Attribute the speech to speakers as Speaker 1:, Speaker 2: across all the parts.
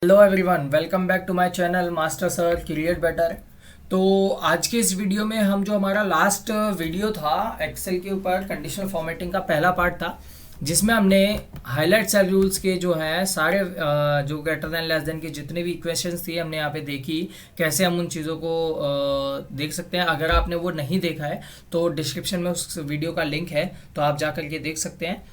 Speaker 1: Hello everyone, welcome back to my channel master sir create better. तो आज के इस वीडियो में हम जो हमारा लास्ट वीडियो था एक्सेल के ऊपर कंडीशनल फॉर्मेटिंग का पहला पार्ट था, जिसमें हमने हाईलाइट सेल रूल्स के जो हैं सारे जो ग्रेटर दैन लेस देन की जितने भी इक्वेशंस थी हमने यहाँ पे देखी, कैसे हम उन चीज़ों को देख सकते हैं। अगर आपने वो नहीं देखा है तो डिस्क्रिप्शन में उस वीडियो का लिंक है, तो आप जा करके देख सकते हैं।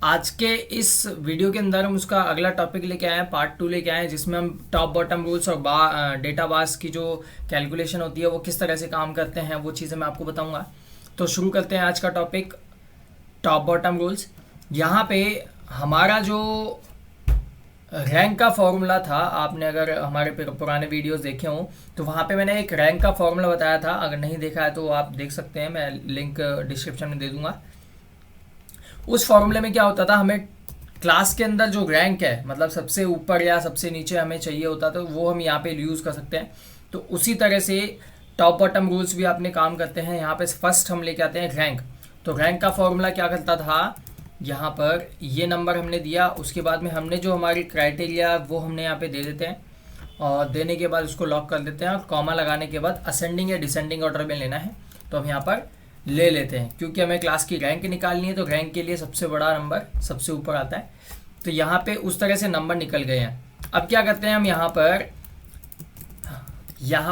Speaker 1: आज के इस वीडियो के अंदर हम उसका अगला टॉपिक लेके आए हैं, पार्ट 2 लेके आए हैं, जिसमें हम टॉप बॉटम रूल्स और डेटा बास की जो कैलकुलेशन होती है वो किस तरह से काम करते हैं वो चीज़ें मैं आपको बताऊंगा। तो शुरू करते हैं आज का टॉपिक, टॉप बॉटम रूल्स। यहाँ पे हमारा जो रैंक का फॉर्मूला था, आपने अगर हमारे पुराने वीडियोस देखे हों तो वहाँ पे मैंने एक रैंक का फॉर्मूला बताया था। अगर नहीं देखा है तो आप देख सकते हैं, मैं लिंक डिस्क्रिप्शन में दे दूंगा। उस फॉर्मूले में क्या होता था, हमें क्लास के अंदर जो रैंक है, मतलब सबसे ऊपर या सबसे नीचे हमें चाहिए होता था, वो हम यहाँ पे यूज़ कर सकते हैं। तो उसी तरह से टॉप बॉटम रूल्स भी अपने काम करते हैं। यहाँ पे फर्स्ट हम लेके आते हैं रैंक। तो रैंक का फॉर्मूला क्या करता था, यहाँ पर ये नंबर हमने दिया, उसके बाद में हमने जो हमारी क्राइटेरिया वो हमने यहाँ पे दे देते हैं, और देने के बाद उसको लॉक कर देते हैं, और कॉमा लगाने के बाद असेंडिंग या डिसेंडिंग ऑर्डर में लेना है तो हम यहाँ पर ले लेते हैं, क्योंकि हमें क्लास की रैंक निकालनी है। तो रैंक के लिए सबसे बड़ा नंबर सबसे ऊपर आता है। तो यहाँ पे उस तरह से नंबर निकल गए हैं। अब क्या करते हैं हम यहाँ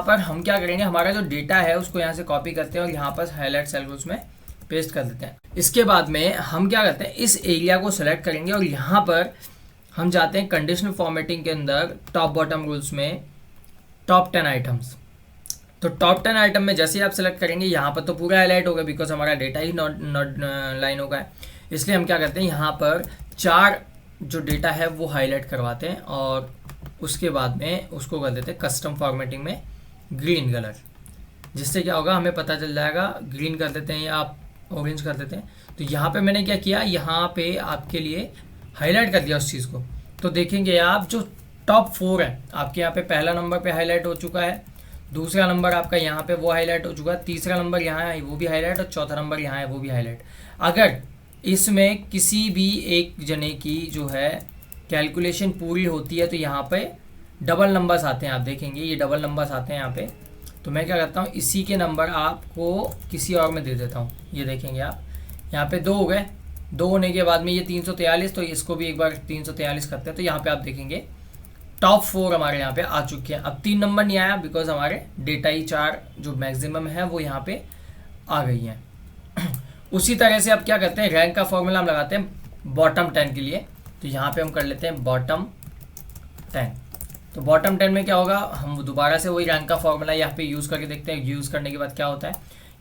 Speaker 1: पर हम क्या करेंगे, हमारा जो डेटा है उसको यहाँ से कॉपी करते हैं और यहाँ पर हाईलाइट सेल उसमें पेस्ट कर देते हैं। इसके बाद में हम क्या करते हैं, इस एरिया को सेलेक्ट करेंगे और यहाँ पर हम जाते हैं कंडीशनल फॉर्मेटिंग के अंदर टॉप बॉटम रूल्स में टॉप 10 आइटम्स। तो टॉप 10 आइटम में जैसे ही आप सेलेक्ट करेंगे, यहाँ पर तो पूरा हाईलाइट होगा बिकॉज हमारा डेटा ही नॉट लाइन होगा। इसलिए हम क्या करते हैं, यहाँ पर 4 जो डेटा है वो हाईलाइट करवाते हैं और उसके बाद में उसको कर देते हैं कस्टम फॉर्मेटिंग में ग्रीन कलर, जिससे क्या होगा हमें पता चल जाएगा। ग्रीन कर देते हैं या आप ऑरेंज कर देते हैं। तो यहाँ पे मैंने क्या किया, यहाँ पे आपके लिए हाईलाइट कर दिया उस चीज़ को। तो देखेंगे आप जो टॉप 4 है आपके यहाँ पे पहला नंबर पे हाईलाइट हो चुका है, दूसरा नंबर आपका यहाँ पे वो हाईलाइट हो चुका है, तीसरा नंबर यहाँ है वो भी हाईलाइट, और चौथा नंबर यहाँ है वो भी हाईलाइट। अगर इसमें किसी भी एक जने की जो है कैलकुलेशन पूरी होती है तो यहाँ पे डबल नंबर्स आते हैं, आप देखेंगे ये डबल नंबर्स आते हैं यहाँ पे। तो मैं क्या करता हूँ, इसी के नंबर आपको किसी और में दे देता हूँ। ये देखेंगे आप, यहाँ पे 2 हो गए, 2 होने के बाद में ये 343, तो इसको भी एक बार 343 करते हैं। तो यहाँ पे आप देखेंगे टॉप 4 हमारे यहाँ पे आ चुके हैं। अब 3 नंबर नहीं आया बिकॉज हमारे डेटा ही 4 जो मैक्सिमम है वो यहाँ पे आ गई हैं। उसी तरह से अब क्या करते हैं, रैंक का फॉर्मूला हम लगाते हैं बॉटम 10 के लिए। तो यहाँ पे हम कर लेते हैं बॉटम 10। तो बॉटम 10 में क्या होगा, हम दोबारा से वही रैंक का फॉर्मूला यहाँ पे यूज़ करके देखते हैं। यूज़ करने के बाद क्या होता है,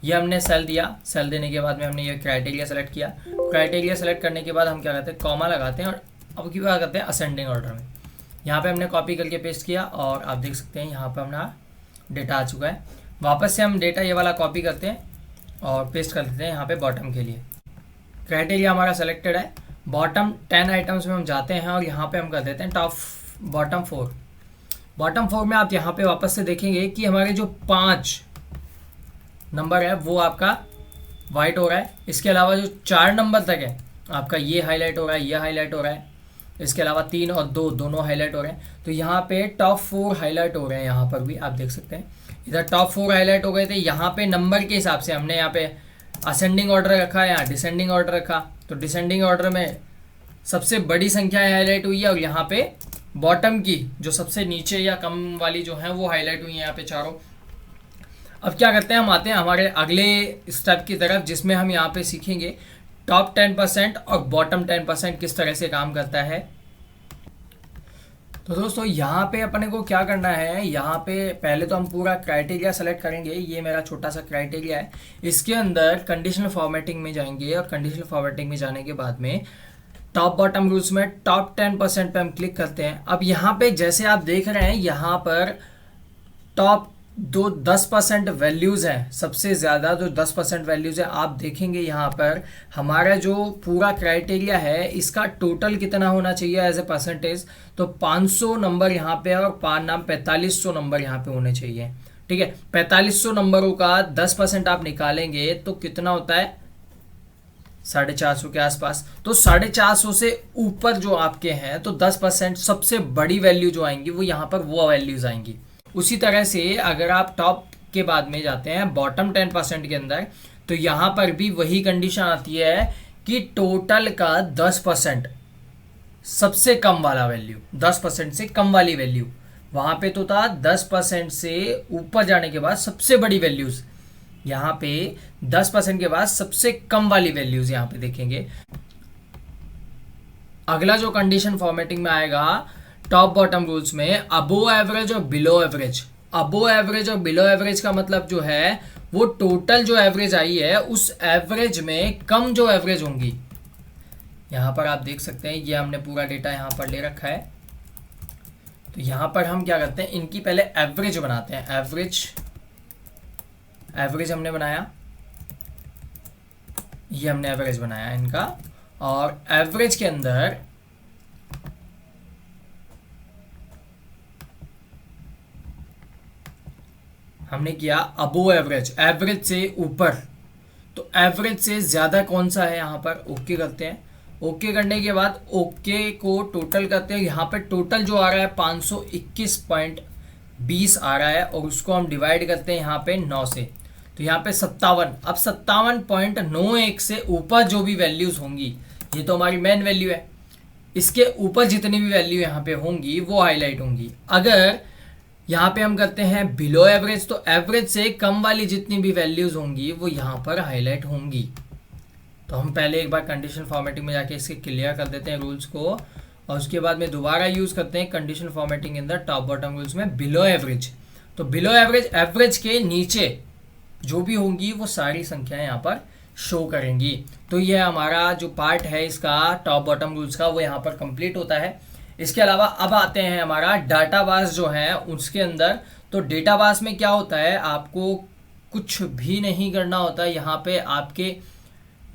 Speaker 1: ये हमने सेल दिया, सेल देने के बाद में हमने ये क्राइटेरिया सेलेक्ट किया। क्राइटेरिया सेलेक्ट करने के बाद हम क्या करते हैं, कॉमा लगाते हैं और अब क्या करते हैं असेंडिंग ऑर्डर में। यहाँ पे हमने कॉपी करके पेस्ट किया और आप देख सकते हैं यहाँ पे हमारा डेटा आ चुका है। वापस से हम डेटा ये वाला कॉपी करते हैं और पेस्ट कर देते हैं यहाँ पे बॉटम के लिए। क्राइटेरिया हमारा सेलेक्टेड है, बॉटम 10 आइटम्स में हम जाते हैं और यहाँ पे हम कर देते हैं टॉप बॉटम 4। बॉटम 4 में आप यहाँ पे वापस से देखेंगे कि हमारे जो 5 नंबर है वो आपका वाइट हो रहा है। इसके अलावा जो 4 नंबर तक है आपका ये हाईलाइट हो रहा है, ये हाईलाइट हो रहा है। इसके अलावा 3 और 2 दोनों हाईलाइट हो रहे हैं। तो यहाँ पे टॉप 4 हाईलाइट हो रहे हैं। यहाँ पर भी आप देख सकते हैं इधर टॉप 4 हाईलाइट हो गए थे। यहाँ पे नंबर के हिसाब से हमने यहाँ पे असेंडिंग ऑर्डर रखा है, यहाँ डिसेंडिंग ऑर्डर रखा। तो डिसेंडिंग ऑर्डर में सबसे बड़ी संख्या हाईलाइट हुई है और यहाँ पे बॉटम की जो सबसे नीचे या कम वाली जो है वो हाईलाइट हुई है यहाँ पे चारों। अब क्या करते हैं, हम आते हैं हमारे अगले स्टेप की तरफ, जिसमें हम यहाँ पे सीखेंगे टॉप 10% और बॉटम 10% किस तरह से काम करता है। तो दोस्तों यहाँ पे अपने को क्या करना है, यहाँ पे पहले तो हम पूरा क्राइटेरिया सेलेक्ट करेंगे। ये मेरा छोटा सा क्राइटेरिया है, इसके अंदर कंडीशनल फॉर्मेटिंग में जाएंगे और कंडीशनल फॉर्मेटिंग में जाने के बाद में टॉप बॉटम रूल्स में टॉप 10% पे हम क्लिक करते हैं। अब यहाँ पे जैसे आप देख रहे हैं, यहाँ पर टॉप 10% वैल्यूज़ हैं, सबसे ज़्यादा जो 10% वैल्यूज़ है आप देखेंगे यहाँ पर हमारा जो पूरा क्राइटेरिया है इसका टोटल कितना होना चाहिए एज ए परसेंटेज। तो 500 नंबर यहाँ पे और 4500 नंबर यहाँ पे होने चाहिए। ठीक है, 4500 नंबरों का 10% आप निकालेंगे तो कितना होता है, 450 के आसपास। तो 450 से ऊपर जो आपके हैं तो 10% सबसे बड़ी वैल्यू जो आएंगी वो यहाँ पर वो वैल्यूज आएंगी। उसी तरह से अगर आप टॉप के बाद में जाते हैं बॉटम 10% के अंदर, तो यहाँ पर भी वही कंडीशन आती है कि टोटल का 10% सबसे कम वाला वैल्यू, 10% से कम वाली वैल्यू। वहां पे तो था 10% से ऊपर जाने के बाद सबसे बड़ी वैल्यूज, यहाँ पे 10% के बाद सबसे कम वाली वैल्यूज यहाँ पे देखेंगे। अगला जो कंडीशन फॉर्मेटिंग में आएगा टॉप बॉटम रूल्स में, अबो एवरेज और बिलो एवरेज। अबो एवरेज और बिलो एवरेज का मतलब जो है वो टोटल जो एवरेज आई है उस एवरेज में कम जो एवरेज होंगी। यहाँ पर आप देख सकते हैं ये हमने पूरा डेटा यहाँ पर ले रखा है। तो यहाँ पर हम क्या करते हैं, इनकी पहले एवरेज बनाते हैं। एवरेज हमने बनाया, ये हमने एवरेज बनाया इनका, और एवरेज के अंदर हमने किया अबो एवरेज, एवरेज से ऊपर। तो एवरेज से ज्यादा कौन सा है यहाँ पर, ओके करते हैं। ओके करने के बाद ओके को टोटल करते हैं। यहाँ पे टोटल जो आ रहा है 521.20 आ रहा है, और उसको हम डिवाइड करते हैं यहाँ पे 9 से, तो यहाँ पे 57। अब 57.91 से ऊपर जो भी वैल्यूज होंगी, ये तो हमारी मेन वैल्यू है, इसके ऊपर जितनी भी वैल्यू यहाँ पे होंगी वो हाईलाइट होंगी। अगर यहाँ पे हम करते हैं बिलो एवरेज, तो एवरेज से कम वाली जितनी भी वैल्यूज होंगी वो यहाँ पर हाईलाइट होंगी। तो हम पहले एक बार कंडीशन फॉर्मेटिंग में जाके इसके क्लियर कर देते हैं रूल्स को, और उसके बाद में दोबारा यूज करते हैं कंडीशन फॉर्मेटिंग के अंदर टॉप बॉटम रूल्स में बिलो एवरेज। तो बिलो एवरेज, एवरेज के नीचे जो भी होंगी वो सारी संख्याएं यहाँ पर शो करेंगी। तो ये हमारा जो पार्ट है इसका टॉप बॉटम रूल्स का वो यहाँ पर कंप्लीट होता है। इसके अलावा अब आते हैं हमारा डाटाबास जो है उसके अंदर। तो डेटाबास में क्या होता है, आपको कुछ भी नहीं करना होता है। यहाँ पे आपके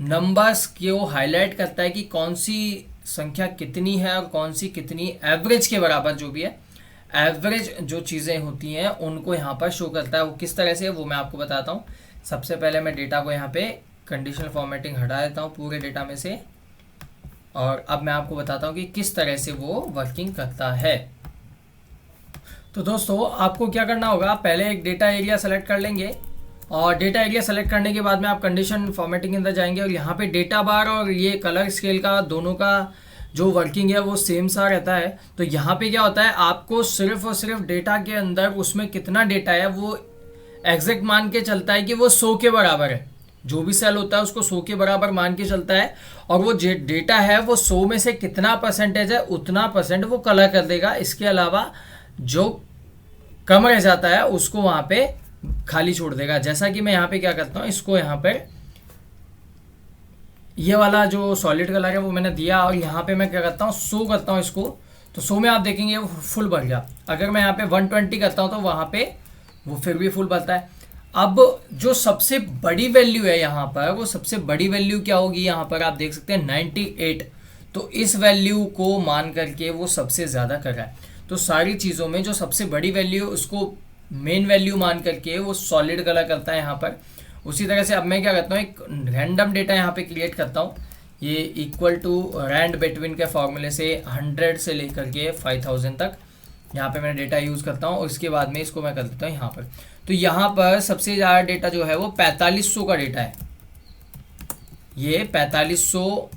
Speaker 1: नंबर्स को हाईलाइट करता है कि कौन सी संख्या कितनी है और कौन सी कितनी, एवरेज के बराबर जो भी है, एवरेज जो चीज़ें होती हैं उनको यहाँ पर शो करता है। वो किस तरह से वो मैं आपको बताता हूँ। सबसे पहले मैं डेटा को यहाँ पे कंडीशनल फॉर्मेटिंग हटा देता हूँ पूरे डेटा में से, और अब मैं आपको बताता हूँ कि किस तरह से वो वर्किंग करता है। तो दोस्तों आपको क्या करना होगा, पहले एक डेटा एरिया सेलेक्ट कर लेंगे, और डेटा एरिया सेलेक्ट करने के बाद में आप कंडीशन फॉर्मेटिंग के अंदर जाएंगे, और यहाँ पे डेटा बार और ये कलर स्केल का दोनों का जो वर्किंग है वो सेम सा रहता है। तो यहाँ पे क्या होता है, आपको सिर्फ और सिर्फ डेटा के अंदर उसमें कितना डेटा है वो एग्जैक्ट मान के चलता है कि वो 100 के बराबर है। जो भी सेल होता है उसको 100 के बराबर मान के चलता है, और वो डेटा है वो 100 में से कितना परसेंटेज है उतना परसेंट वो कलर कर देगा। इसके अलावा जो कम रह जाता है उसको वहां पे खाली छोड़ देगा। जैसा कि मैं यहाँ पे क्या करता हूँ, इसको यहाँ पर ये वाला जो सॉलिड कलर है वो मैंने दिया, और यहाँ पे मैं क्या करता हूँ, 100 करता हूँ इसको। तो 100 में आप देखेंगे वो फुल भर गया। अगर मैं यहाँ पे 120 करता हूँ तो वहाँ पे वो फिर भी फुल भरता है। अब जो सबसे बड़ी वैल्यू है यहाँ पर, वो सबसे बड़ी वैल्यू क्या होगी, यहाँ पर आप देख सकते हैं 98। तो इस वैल्यू को मान करके वो सबसे ज़्यादा कर रहा है। तो सारी चीज़ों में जो सबसे बड़ी वैल्यू उसको मेन वैल्यू मान करके वो सॉलिड कलर करता है यहाँ पर। उसी तरह से अब मैं क्या करता हूँ, एक रैंडम डेटा यहाँ पे क्रिएट करता हूँ। ये इक्वल टू रैंड बिटवीन के फॉर्मूले से 100 से लेकर के 5000 तक यहाँ पे मैं डेटा यूज़ करता हूँ, और इसके बाद में इसको मैं कर देता हूँ यहाँ पर। तो यहाँ पर सबसे ज़्यादा डेटा जो है वो 4500 का डेटा है। ये 4500,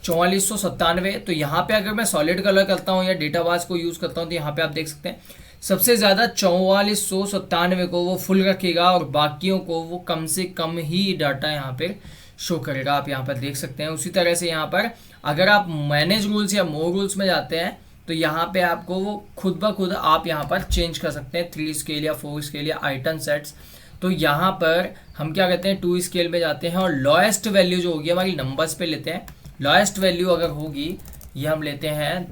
Speaker 1: 4497। तो यहाँ पे अगर मैं सॉलिड कलर करता हूँ या डेटाबास को यूज़ करता हूँ तो यहाँ पे आप देख सकते हैं सबसे ज़्यादा 4497 को वो फुल रखेगा, और बाकियों को वो कम से कम ही डाटा यहाँ पे शो करेगा। आप यहाँ पर देख सकते हैं। उसी तरह से यहाँ पर अगर आप मैनेज रूल्स या मोर रूल्स में जाते हैं तो यहाँ पे आपको वो खुद ब खुद आप यहाँ पर चेंज कर सकते हैं, 3 स्केल या 4 स्केल या आइटम सेट्स। तो यहाँ पर हम क्या कहते हैं, 2 स्केल में जाते हैं, और लोएस्ट वैल्यू जो होगी हमारी नंबर्स पे लेते हैं। लोएस्ट वैल्यू अगर होगी ये हम लेते हैं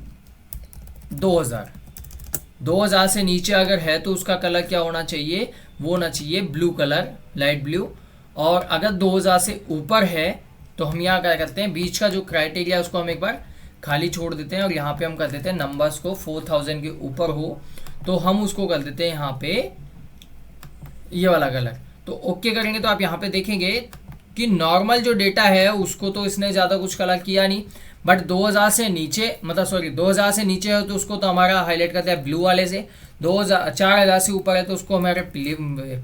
Speaker 1: 2000 से नीचे अगर है तो उसका कलर क्या होना चाहिए, वो होना चाहिए ब्लू कलर, लाइट ब्लू। और अगर 2000 से ऊपर है तो हम यहाँ क्या करते हैं, बीच का जो क्राइटेरिया उसको हम एक बार खाली छोड़ देते हैं, और यहाँ पे हम कर देते हैं नंबर्स को 4000 के ऊपर हो तो हम उसको कर देते हैं यहाँ पे ये वाला कलर। तो ओके करेंगे तो आप यहाँ पे देखेंगे कि नॉर्मल जो डेटा है उसको तो इसने ज़्यादा कुछ कलर किया नहीं, बट 2000 से नीचे, मतलब सॉरी 2000 से नीचे है तो उसको तो हमारा हाईलाइट करते हैं ब्लू वाले से, 4000 से ऊपर है तो उसको हमारे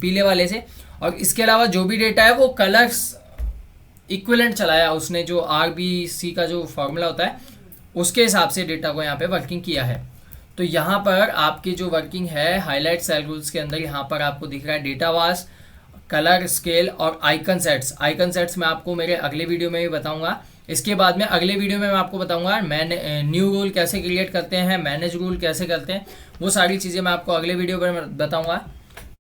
Speaker 1: पीले वाले से। और इसके अलावा जो भी डेटा है वो कलर्स इक्विवेलेंट चलाया उसने, जो RBC का जो फॉर्मूला होता है उसके हिसाब से डेटा को यहाँ पे वर्किंग किया है। तो यहाँ पर आपकी जो वर्किंग है हाईलाइट सेल रूल्स के अंदर, यहाँ पर आपको दिख रहा है डेटा वास, कलर स्केल और आइकन सेट्स। आइकन सेट्स मैं आपको मेरे अगले वीडियो में भी बताऊंगा। इसके बाद में अगले वीडियो में मैं आपको बताऊंगा न्यू रूल कैसे क्रिएट करते हैं, मैनेज रूल कैसे करते हैं, वो सारी चीज़ें मैं आपको अगले वीडियो पर बताऊंगा।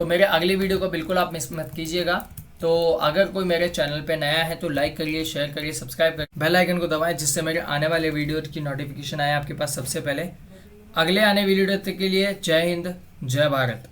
Speaker 1: तो मेरे अगले वीडियो को बिल्कुल आप मिस मत कीजिएगा। तो अगर कोई मेरे चैनल पे नया है तो लाइक करिए, शेयर करिए, सब्सक्राइब करिए, बेल आइकन को दबाएं जिससे मेरे आने वाले वीडियो की नोटिफिकेशन आए आपके पास सबसे पहले। अगले आने वीडियो तक के लिए जय हिंद, जय भारत।